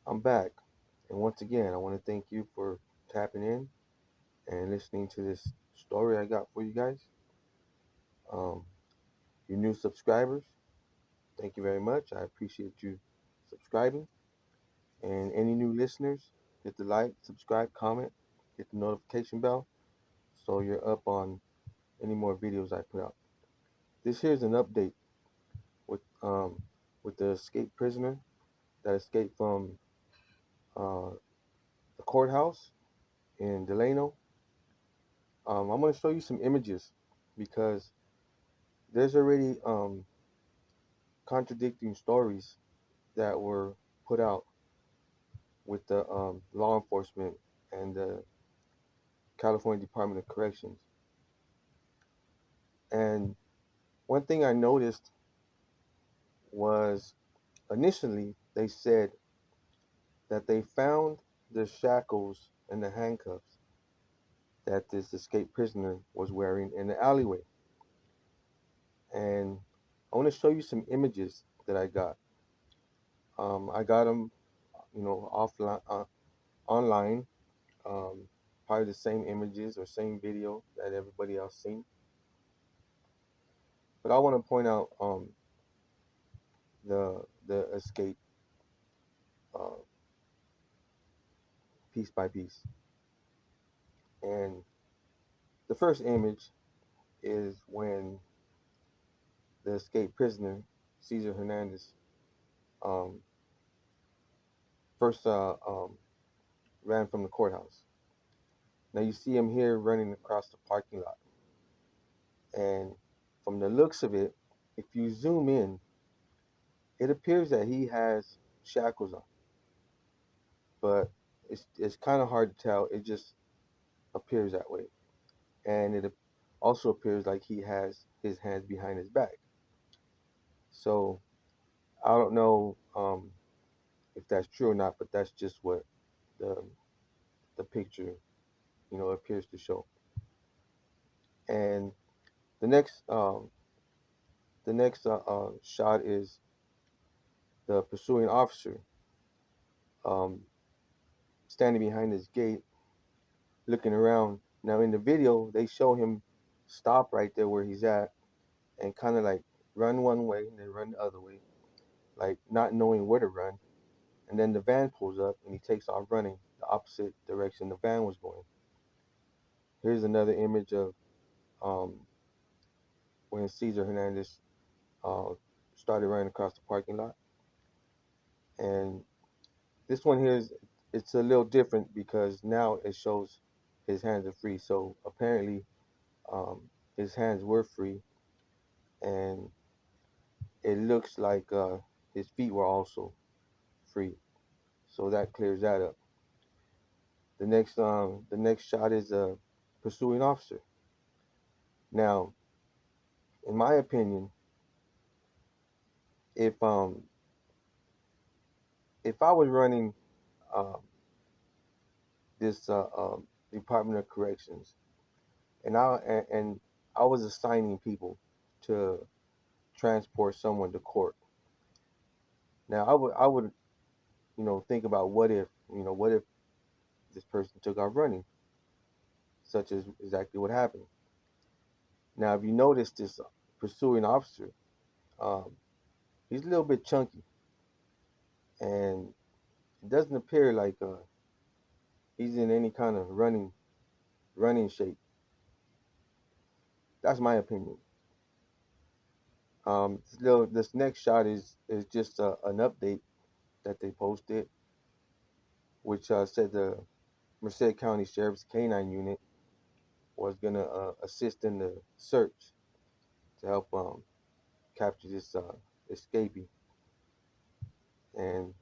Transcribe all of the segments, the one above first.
I'm back. And once again, I want to thank you for tapping in and listening to this story I got for you guys. Um, your new subscribers, thank you very much. I appreciate you subscribing. And any new listeners, hit the like, subscribe, comment, hit the notification bell so you're up on any more videos I put out. This here's an update with the escaped prisoner that escaped from uh, the courthouse in Delano. I'm going to show you some images because there's already contradicting stories that were put out with the law enforcement and the California Department of Corrections. And one thing I noticed was initially they said that they found the shackles and the handcuffs that this escaped prisoner was wearing in the alleyway. And I want to show you some images that I got. I got them, offline, online. Probably the same images or same video that everybody else seen. But I want to point out the escape uh, piece by piece. And the first image is when the escaped prisoner, Cesar Hernandez, um, first ran from the courthouse. Now you see him here running across the parking lot. And from the looks of it, if you zoom in, it appears that he has shackles on, but it's kind of hard to tell. It just appears that way, and it also appears like he has his hands behind his back. So I don't know if that's true or not, but that's just what the the picture appears to show. And the next shot is the pursuing officer um, standing behind his gate, looking around. Now in the video, they show him stop right there where he's at and kind of like run one way and then run the other way, like not knowing where to run. And then the van pulls up and he takes off running the opposite direction the van was going. Here's another image of um, when Cesar Hernandez uh, started running across the parking lot. And this one here is it's a little different because now it shows his hands are free. So apparently um, his hands were free, and it looks like his feet were also free. So that clears that up. The next shot is a pursuing officer. Now, in my opinion, if um if I was running um, this Department of Corrections and I was assigning people to transport someone to court. Now I would think about what if this person took off running, such as exactly what happened. Now, if you notice this pursuing officer, um, he's a little bit chunky, and it doesn't appear like he's in any kind of running shape. That's my opinion. This next shot is just an update that they posted, which said the Merced County Sheriff's Canine Unit was gonna assist in the search to help capture this escapee. And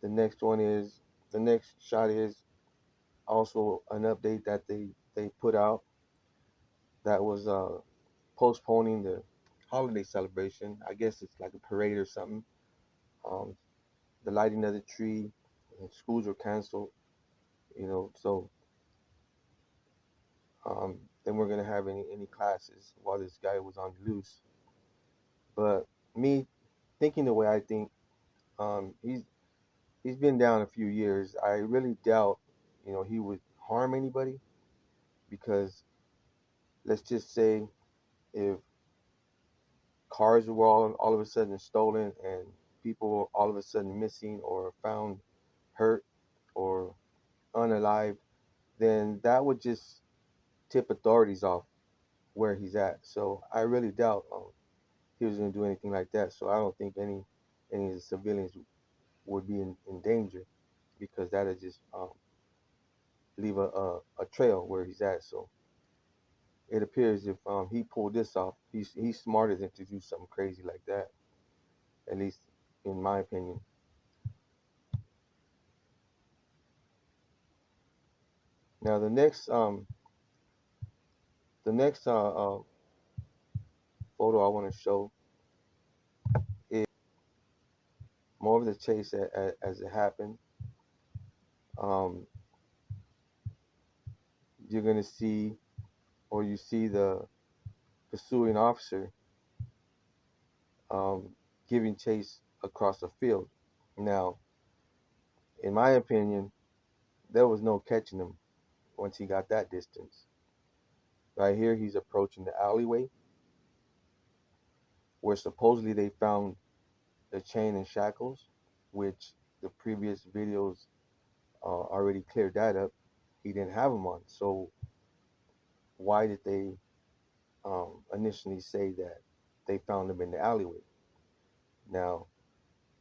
the next one is the next shot is also an update that they put out that was postponing the holiday celebration. I guess it's like a parade or something. Um, the lighting of the tree, and schools were canceled. So they weren't gonna have any classes while this guy was on the loose. But me thinking the way I think, He's been down a few years. I really doubt, he would harm anybody because let's just say if cars were all of a sudden stolen and people were all of a sudden missing or found hurt or unalived, then that would just tip authorities off where he's at. So I really doubt he was going to do anything like that. So I don't think any of the civilians would be in danger because that would just leave a trail where he's at. So it appears if he pulled this off, he's smarter than to do something crazy like that. At least in my opinion. Now the next photo I want to show is more of the chase as it happened. Um, you're gonna see, or you see the pursuing officer um, giving chase across a field. Now, in my opinion, there was no catching him once he got that distance. Right here, he's approaching the alleyway where supposedly they found the chain and shackles, which the previous videos already cleared that up. He didn't have them on. So why did they initially say that they found him in the alleyway? Now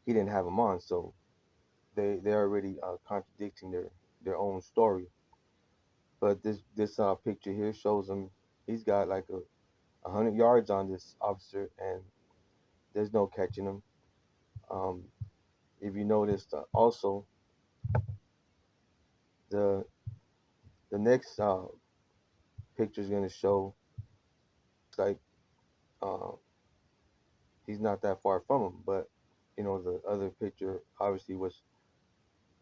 he didn't have them on, so they're already contradicting their own story. But this picture here shows him. He's got like 100 yards on this officer, and there's no catching him. Um, if you noticed, also the the next picture is going to show like uh, he's not that far from him, but the other picture obviously was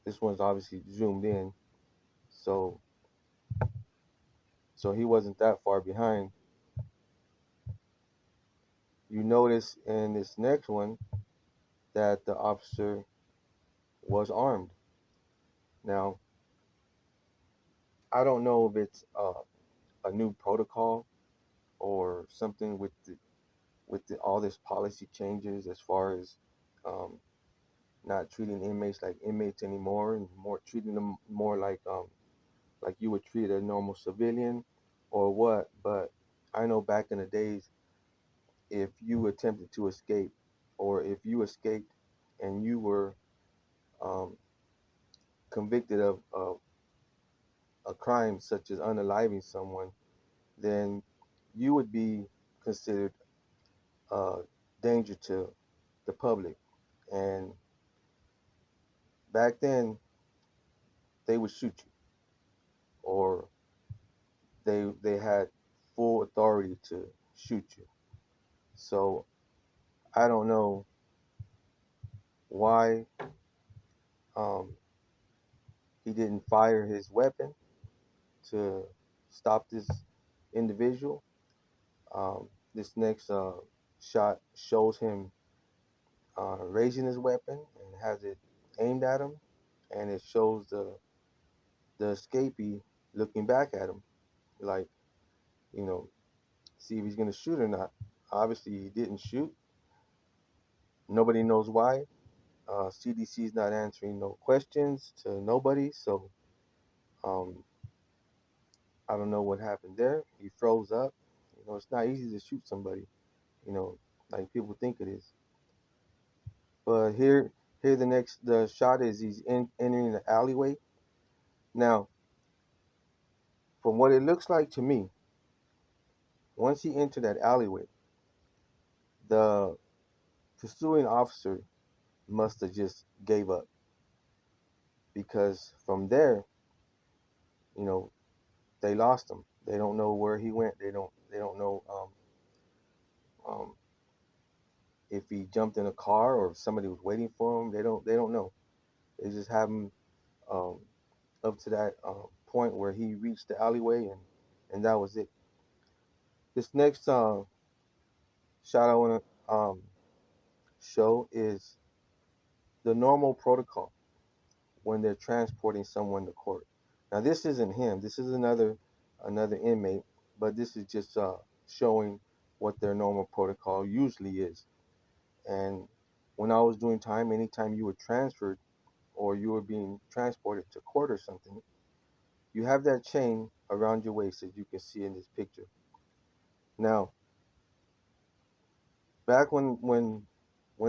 this one's obviously zoomed in, so he wasn't that far behind. You notice in this next one that the officer was armed. Now I don't know if it's a new protocol or something with all this policy changes as far as um, not treating inmates like inmates anymore and more treating them more like you would treat a normal civilian or what. But I know back in the days, if you attempted to escape or if you escaped and you were um, convicted of a crime such as unaliving someone, then you would be considered a danger to the public. And back then, they would shoot you, or they had full authority to shoot you. So I don't know why um, he didn't fire his weapon to stop this individual. This next shot shows him raising his weapon and has it aimed at him, and it shows the escapee looking back at him, like you know, see if he's gonna shoot or not. Obviously, he didn't shoot. Nobody knows why. CDC is not answering no questions to nobody, so um, I don't know what happened there. He froze up. It's not easy to shoot somebody, you know, like people think it is. But here the shot is he's entering the alleyway. Now, from what it looks like to me, once he entered that alleyway, the pursuing officer must have just gave up because from there, you know, they lost him. They don't know where he went. They don't know um, if he jumped in a car or if somebody was waiting for him. They don't know. They just have him um, up to that point where he reached the alleyway, and that was it. This next shot I want to show is the normal protocol when they're transporting someone to court. Now this isn't him. This is another inmate, but this is just showing what their normal protocol usually is. And when I was doing time, anytime you were transferred or you were being transported to court or something, you have that chain around your waist, as you can see in this picture. Now, back when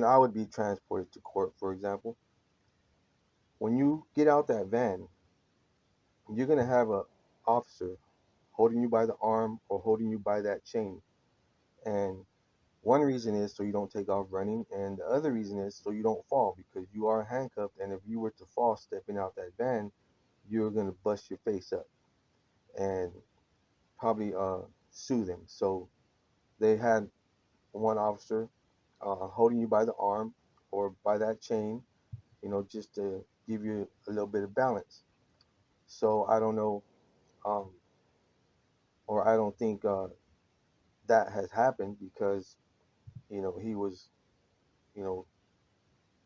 I would be transported to court, for example, when you get out that van, you're gonna have a officer holding you by the arm or holding you by that chain. And one reason is so you don't take off running, and the other reason is so you don't fall because you are handcuffed. And if you were to fall stepping out that van, you're gonna bust your face up and probably sue them. So they had one officer holding you by the arm or by that chain, just to give you a little bit of balance. So I don't know, um, or I don't think that has happened because he was, you know,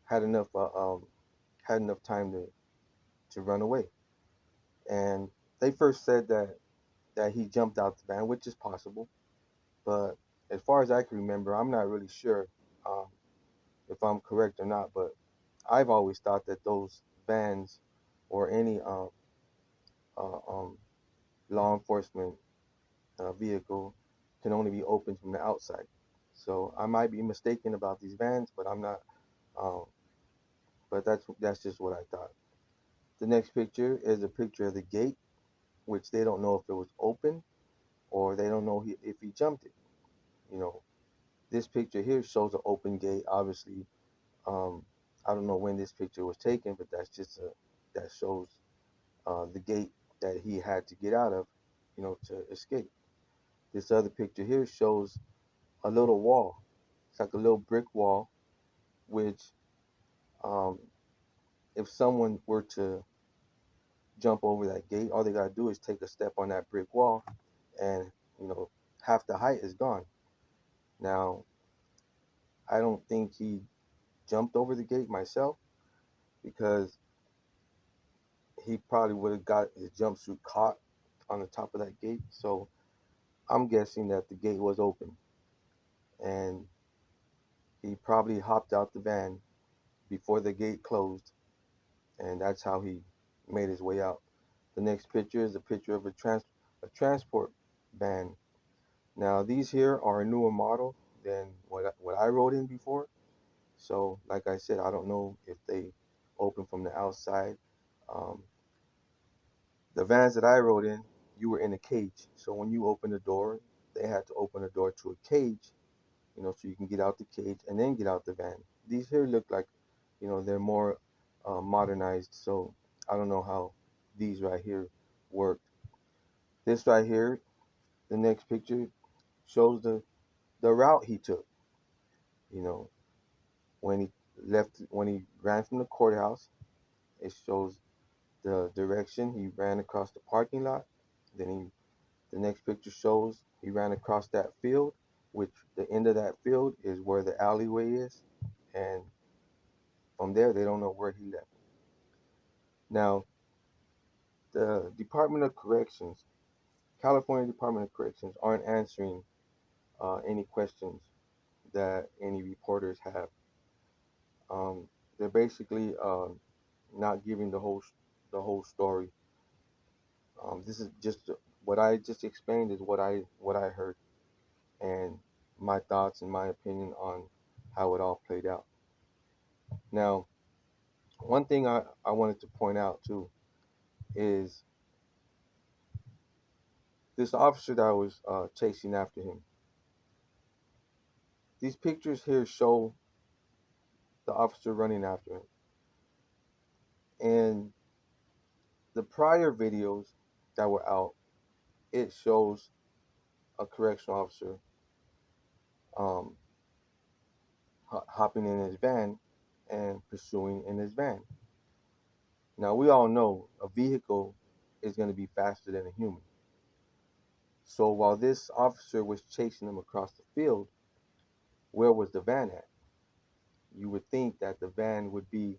had enough had enough time to run away. And they first said that he jumped out the van, which is possible, but as far as I can remember, I'm not really sure um, if I'm correct or not. But I've always thought that those vans or any uh, um, law enforcement vehicle can only be opened from the outside. So I might be mistaken about these vans, but I'm not. Um, but that's just what I thought. The next picture is a picture of the gate, which they don't know if it was open or they don't know if he jumped it. You know, this picture here shows an open gate. Obviously, um, I don't know when this picture was taken, but that shows the gate that he had to get out of, to escape. This other picture here shows a little wall. It's like a little brick wall, which um, if someone were to jump over that gate, all they gotta do is take a step on that brick wall, and you know half the height is gone. Now, I don't think he jumped over the gate myself because he probably would have got his jumpsuit caught on the top of that gate. So I'm guessing that the gate was open and he probably hopped out the van before the gate closed, and that's how he made his way out. The next picture is a picture of a transport van. Now these here are a newer model than what I rode in before. So like I said, I don't know if they open from the outside. Um, the vans that I rode in, you were in a cage. So when you open the door, they had to open the door to a cage, so you can get out the cage and then get out the van. These here look like, they're more modernized. So I don't know how these right here work. This right here, the next picture shows the route he took. You know, when he when he ran from the courthouse, it shows the direction he ran across the parking lot. Then the next picture shows he ran across that field, which the end of that field is where the alleyway is, and from there they don't know where he left. Now, the Department of Corrections, California Department of Corrections, aren't answering any questions that any reporters have. They're basically not giving the whole story. This is just what I just explained is what I heard and my thoughts and my opinion on how it all played out. Now, one thing I wanted to point out too is this officer that was chasing after him. These pictures here show the officer running after him. And the prior videos that were out, it shows a correctional officer um, hopping in his van and pursuing in his van. Now, we all know a vehicle is going to be faster than a human. So while this officer was chasing him across the field, where was the van at? you would think that the van would be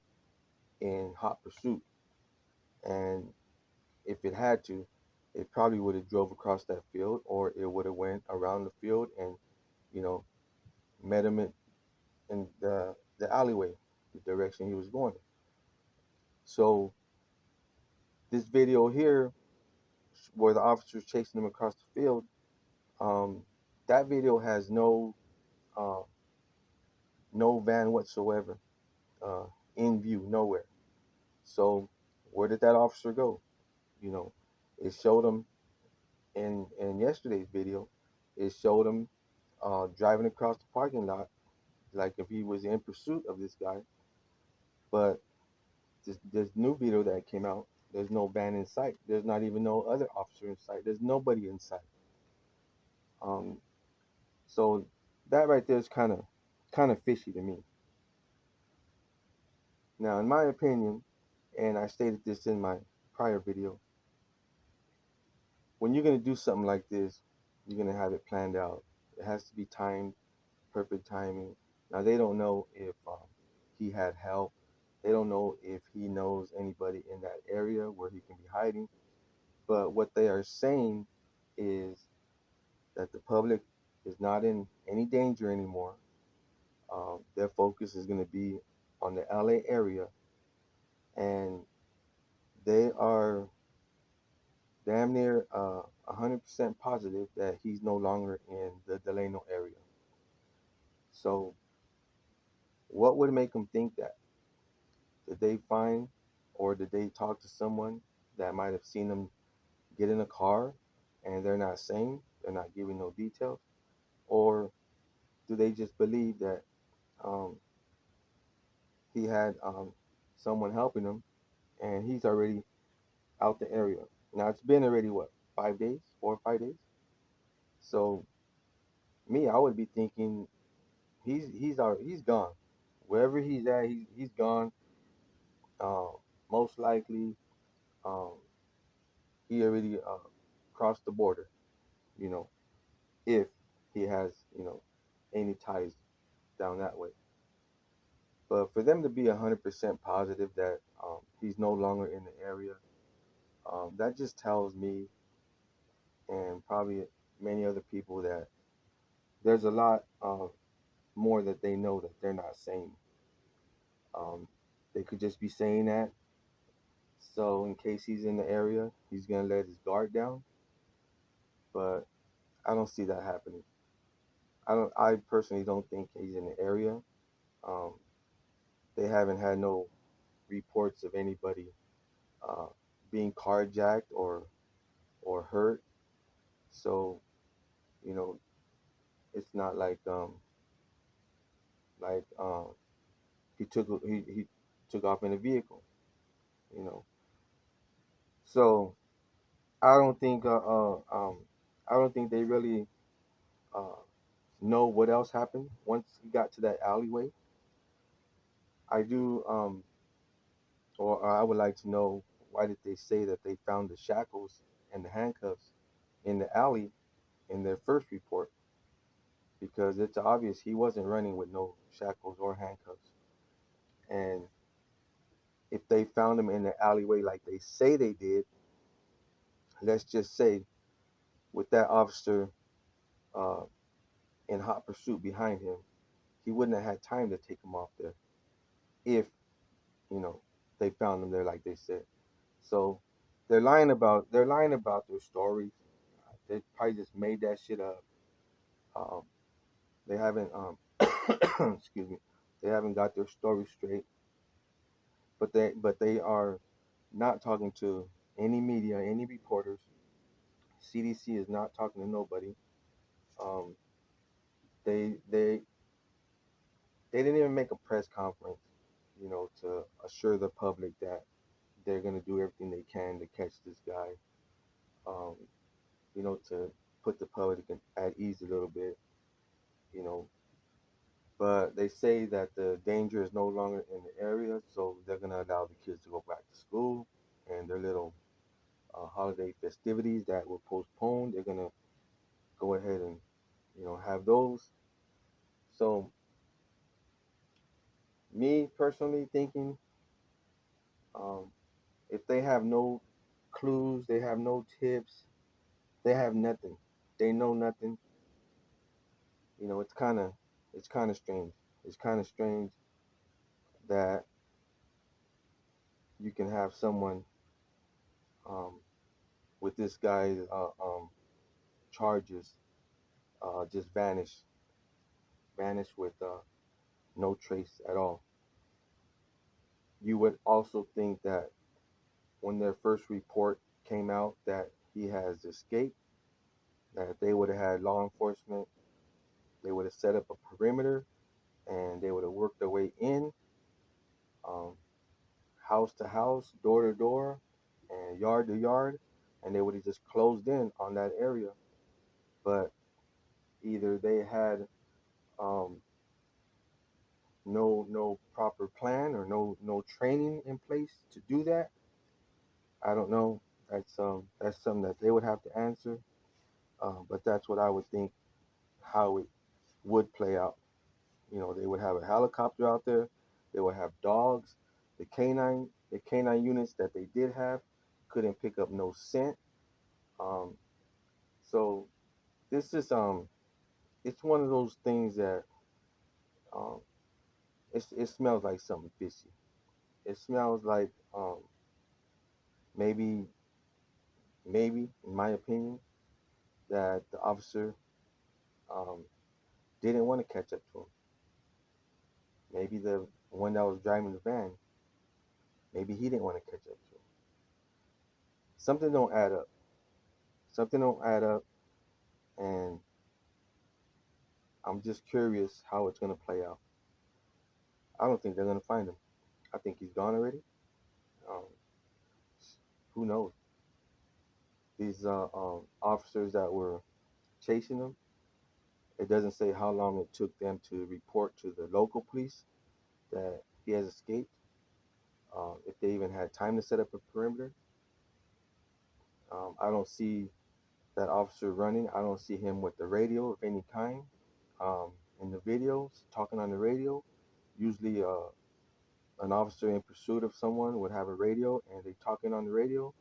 in hot pursuit, and if it had to, it probably would have drove across that field, or it would have went around the field and, you know, met him in the alleyway, the direction he was going. So this video here, where the officer's chasing him across the field, um, that video has uh, no van whatsoever uh, in view, nowhere. So where did that officer go? You know, it showed him in yesterday's video. It showed him driving across the parking lot like if he was in pursuit of this guy. But this new video that came out, there's no van in sight. There's not even no other officer in sight. There's nobody in sight. Um, so that right there is kind of fishy to me. Now, in my opinion, and I stated this in my prior video, when you're gonna do something like this, you're gonna have it planned out. It has to be timed, perfect timing. Now they don't know if he had help. They don't know if he knows anybody in that area where he can be hiding. But what they are saying is that the public is not in any danger anymore. Their focus is going to be on the LA area, and they are damn near 100% positive that he's no longer in the Delano area. So, what would make them think that? Did they find or did they talk to someone that might have seen them get in a car and they're not saying, they're not giving no details? Or do they just believe that um, he had someone helping him and he's already out the area? Now it's been already what, 5 days, 4 or 5 days? So me, I would be thinking he's gone. Wherever he's at, he's gone. Uh, Most likely, um, he already crossed the border. You know, if he has, any ties down that way. But for them to be 100% positive that he's no longer in the area, that just tells me and probably many other people that there's a lot more that they know that they're not saying. Um, they could just be saying that so in case he's in the area, he's gonna let his guard down. But I don't see that happening. I personally don't think he's in the area. Um, they haven't had no reports of anybody uh, being carjacked or hurt. So you know, it's not like he took off in a vehicle. You know, so I don't think I don't think they really uh, know what else happened once he got to that alleyway. I do or I would like to know why did they say that they found the shackles and the handcuffs in the alley in their first report, because it's obvious he wasn't running with no shackles or handcuffs. And if they found him in the alleyway like they say they did, let's just say with that officer uh, in hot pursuit behind him, he wouldn't have had time to take him off there if, you know, they found him there like they said. So they're lying about their stories. They probably just made that shit up. Um, they haven't excuse me, they haven't got their story straight. But they are not talking to any media, any reporters. CDC is not talking to nobody. Um, they they didn't even make a press conference, to assure the public that they're gonna do everything they can to catch this guy. Um, to put the public at ease a little bit, you know. But they say that the danger is no longer in the area, so they're gonna allow the kids to go back to school, and their little holiday festivities that were postponed, they're gonna go ahead and have those. So Me personally thinking, um, if they have no clues, they have no tips, they have nothing, they know nothing. It's kind of strange. It's kind of strange that you can have someone um, with this guy's charges just vanish with no trace at all. You would also think that when their first report came out that he has escaped, that if they would have had law enforcement, they would have set up a perimeter and they would have worked their way in, um, house to house, door to door, and yard to yard, and they would have just closed in on that area. But either they had um, no proper plan or no training in place to do that. I don't know. That's something that they would have to answer. But that's what I would think how it would play out. They would have a helicopter out there. They would have dogs. The canine units that they did have couldn't pick up no scent. Um, so this is it's one of those things that um, it smells like something fishy. It smells like maybe maybe in my opinion that the officer um, didn't want to catch up to him. Maybe the one that was driving the van, maybe he didn't want to catch up to him. Something don't add up. Something don't add up, and I'm just curious how it's gonna play out. I don't think they're gonna find him. I think he's gone already. Um, who knows? These officers that were chasing him. It doesn't say how long it took them to report to the local police that he has escaped. If they even had time to set up a perimeter. I don't see that officer running. I don't see him with the radio of any kind. In the videos, talking on the radio, usually an officer in pursuit of someone would have a radio and they talking on the radio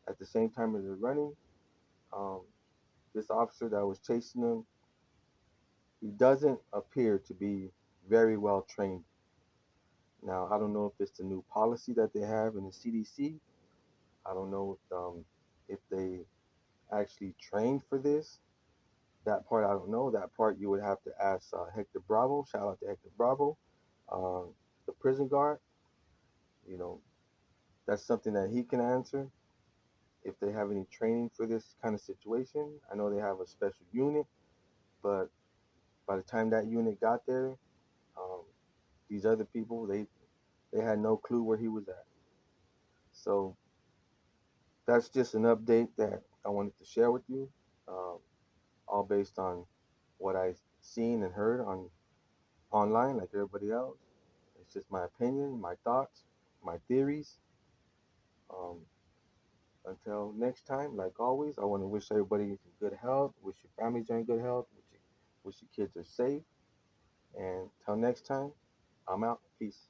at the same time as they're running. Um, this officer that was chasing them, he doesn't appear to be very well trained. Now, I don't know if it's the new policy that they have in the CDC. I don't know if they actually trained for this. That part I don't know. That part you would have to ask Hector Bravo. Shout out to Hector Bravo, um, the prison guard. You know, that's something that he can answer if they have any training for this kind of situation. I know they have a special unit, but by the time that unit got there, um, these other people they had no clue where he was at. So that's just an update that I wanted to share with you, um, all based on what I've seen and heard on online, like everybody else. It's just my opinion, my thoughts, my theories. Um, until next time, like always, I want to wish everybody in good health, wish your families are in good health, wish your kids are safe. And until next time, I'm out. Peace.